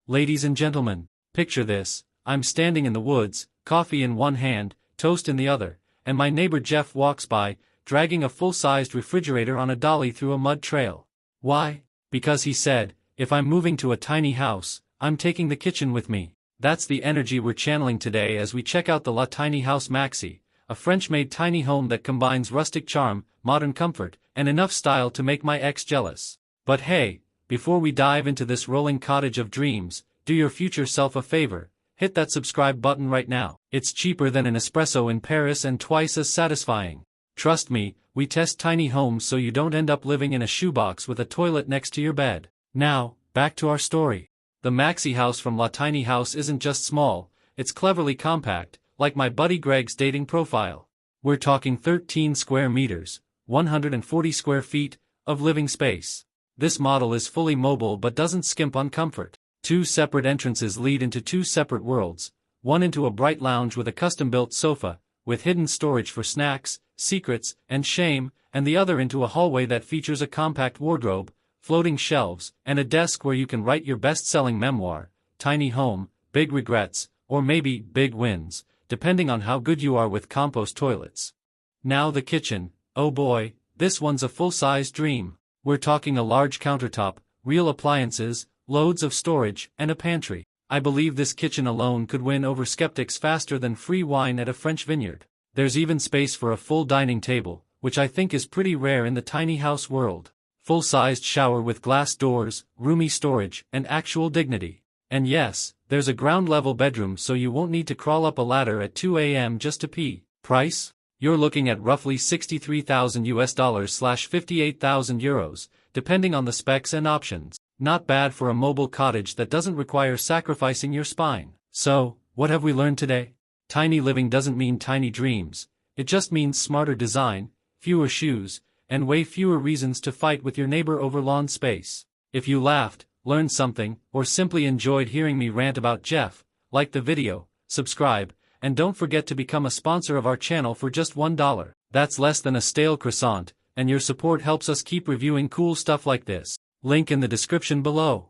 Ladies and gentlemen, picture this: I'm standing in the woods, coffee in one hand, toast in the other, and my neighbor Jeff walks by, dragging a full-sized refrigerator on a dolly through a mud trail. Why? Because he said, if I'm moving to a tiny house, I'm taking the kitchen with me. That's the energy we're channeling today as we check out the Tiny House Maxi, a French-made tiny home that combines rustic charm, modern comfort, and enough style to make my ex jealous. But hey, before we dive into this rolling cottage of dreams, do your future self a favor, hit that subscribe button right now. It's cheaper than an espresso in Paris and twice as satisfying. Trust me, we test tiny homes so you don't end up living in a shoebox with a toilet next to your bed. Now, back to our story. The Maxi house from Tiny House isn't just small, it's cleverly compact, like my buddy Greg's dating profile. We're talking 13 square meters, 140 square feet, of living space. This model is fully mobile but doesn't skimp on comfort. 2 separate entrances lead into 2 separate worlds, one into a bright lounge with a custom-built sofa, with hidden storage for snacks, secrets, and shame, and the other into a hallway that features a compact wardrobe, floating shelves, and a desk where you can write your best-selling memoir, Tiny Home, Big Regrets, or maybe Big Wins, depending on how good you are with compost toilets. Now the kitchen. Oh boy, this one's a full-size dream. We're talking a large countertop, real appliances, loads of storage, and a pantry. I believe this kitchen alone could win over skeptics faster than free wine at a French vineyard. There's even space for a full dining table, which I think is pretty rare in the tiny house world. Full-sized shower with glass doors, roomy storage, and actual dignity. And yes, there's a ground-level bedroom so you won't need to crawl up a ladder at 2 a.m. just to pee. Price? You're looking at roughly $63,000/58,000 euros, depending on the specs and options. Not bad for a mobile cottage that doesn't require sacrificing your spine. So, what have we learned today? Tiny living doesn't mean tiny dreams, it just means smarter design, fewer shoes, and way fewer reasons to fight with your neighbor over lawn space. If you laughed, learned something, or simply enjoyed hearing me rant about Jeff, like the video, subscribe, and don't forget to become a sponsor of our channel for just $1. That's less than a stale croissant, and your support helps us keep reviewing cool stuff like this. Link in the description below.